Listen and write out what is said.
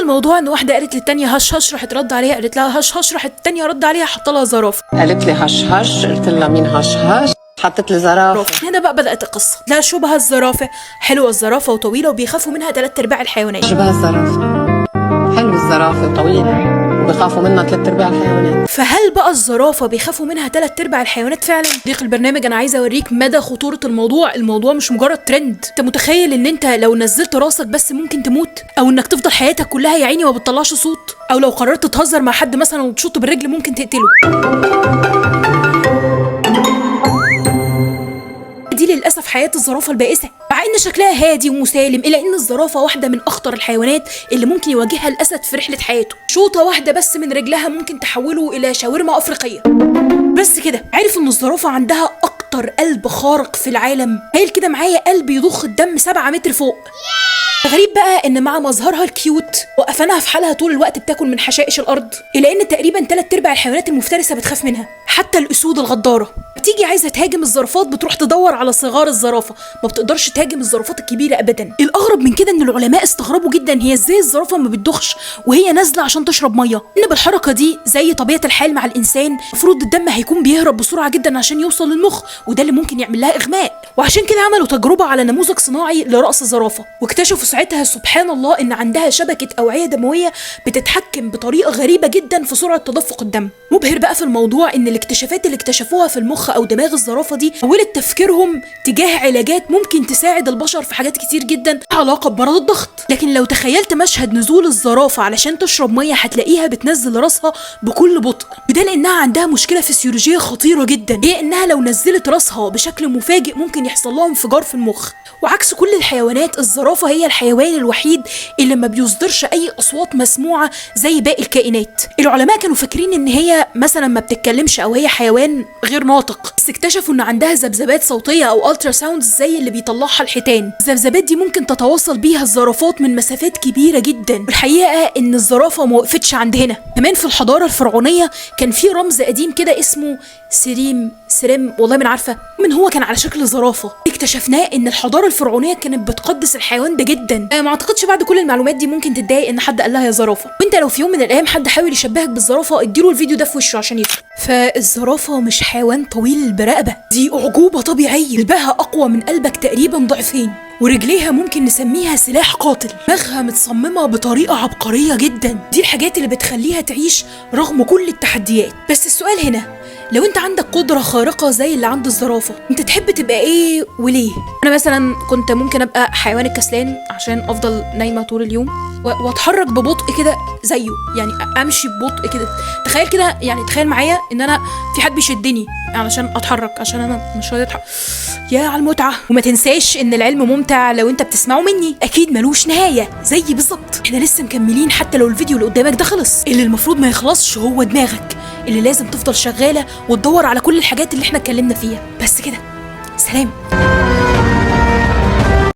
الموضوع ان واحده قالت للتانيه هش هش، راحت رد عليها قالت لها هش هش، راحت التانيه رد عليها حط لها زرافه. قالت لي هش هش، قلت لها مين هش هش؟ حطت لي زرافه. هنا بقى بدات القصه. لا شبه الزرافه، حلوه الزرافه وطويله وبيخافوا منها 3/4 الحيوانات. شبه الزرافه، حلوه الزرافه وطويله وبيخافوا منها 3/4 الحيوانات. فهل بقى الزرافه بيخافوا منها 3/4 الحيوانات فعلا؟ ضيق البرنامج انا عايزه اوريك مدى خطوره الموضوع. الموضوع مش مجرد ترند. انت متخيل ان انت لو نزلت راسك بس ممكن تموت، او انك تفضل حياتك كلها يا عيني ما بتطلعش صوت، او لو قررت تهزر مع حد مثلا وتشوطه بالرجل ممكن تقتله. دي للاسف حياه الزرافه البائسه، مع ان شكلها هادي ومسالم، الا ان الزرافه واحده من اخطر الحيوانات اللي ممكن يواجهها الاسد في رحله حياته. شوطه واحده بس من رجلها ممكن تحوله الى شاورما افريقيه. بس كده عارف ان الزرافه عندها اكتر قلب خارق في العالم؟ تخيل كده معايا قلب يضخ الدم 7 متر فوق. غريب بقى ان مع مظهرها الكيوت وقفنها في حالها طول الوقت بتاكل من حشائش الارض، الا ان تقريبا 3/4 الحيوانات المفترسه بتخاف منها، حتى الاسود الغداره. بتيجي عايزه تهاجم الزرافات بتروح تدور على صغار الزرافه، ما بتقدرش تهاجم الزرافات الكبيره ابدا. الاغرب من كده ان العلماء استغربوا جدا هي ازاي الزرافه ما بتدخش وهي نازله عشان تشرب ميه، ان بالحركه دي زي طبيعه الحال مع الانسان المفروض الدم هيكون بيهرب بسرعه جدا عشان يوصل للمخ، وده اللي ممكن يعمل لها اغماء. وعشان كده عملوا تجربه على نموذج صناعي لراس الزرافه، واكتشفوا ساعتها سبحان الله ان عندها شبكه اوعيه دمويه بتتحكم بطريقه غريبه جدا في سرعه تدفق الدم. مبهر بقى في الموضوع ان الاكتشافات اللي اكتشفوها في المخ او دماغ الزرافه دي حولت تفكيرهم تجاه علاجات ممكن تساعد البشر في حاجات كتير جدا علاقه بمرض الضغط. لكن لو تخيلت مشهد نزول الزرافه علشان تشرب ميه هتلاقيها بتنزل راسها بكل بطء، وده لانها عندها مشكله فسيولوجيه خطيره جدا، هي انها لو نزلت راسها بشكل مفاجئ ممكن يحصل لها انفجار في المخ. وعكس كل الحيوانات الزرافه هي الحيوان الوحيد اللي ما بيصدرش اي اصوات مسموعه زي باقي الكائنات. العلماء كانوا فاكرين ان هي مثلا ما بتتكلمش او هي حيوان غير ناطق، بس اكتشفوا ان عندها ذبذبات صوتيه او الترا ساوندز زي اللي بيطلعها الحيتان. الذبذبات دي ممكن تتواصل بيها الزرافات من مسافات كبيره جدا. والحقيقه ان الزرافه ما وقفتش عند هنا، كمان في الحضاره الفرعونيه كان في رمز قديم كده اسمه سريم والله ما عارفه من هو، كان على شكل زرافه. اكتشفناه ان الحضاره الفرعونيه كانت بتقدس الحيوان ده جدا. ما اعتقدش بعد كل المعلومات دي ممكن تتضايق ان حد قال لها يا زرافه. وانت لو في يوم من الايام حد حاول يشبهك بالزرافه اديله الفيديو ده في وشه عشان يفهم. فالزرافه مش حيوان طويل البرقبه، دي اعجوبه طبيعيه، قلبها اقوى من قلبك تقريبا ضعفين، ورجليها ممكن نسميها سلاح قاتل، دماغها متصممه بطريقه عبقريه جدا. دي الحاجات اللي بتخليها تعيش رغم كل التحديات. بس السؤال هنا، لو انت عندك قدرة خارقة زي اللي عند الزرافة انت تحب تبقى ايه وليه؟ انا مثلا كنت ممكن ابقى حيوان الكسلان عشان افضل نايمة طول اليوم واتحرك ببطء كده زيه، يعني امشي ببطء كده. تخيل كده، يعني تخيل معايا ان انا في حد بيشدني علشان اتحرك عشان انا مش راضي اتحرك. يا على المتعة. وما تنساش ان العلم ممتع لو انت بتسمعه مني، اكيد ملوش نهاية زي بالظبط. احنا لسه مكملين حتى لو الفيديو اللي قدامك ده خلص. اللي المفروض ما يخلصش هو دماغك اللي لازم تفضل شغالة وتدور على كل الحاجات اللي احنا اتكلمنا فيها. بس كده، سلام.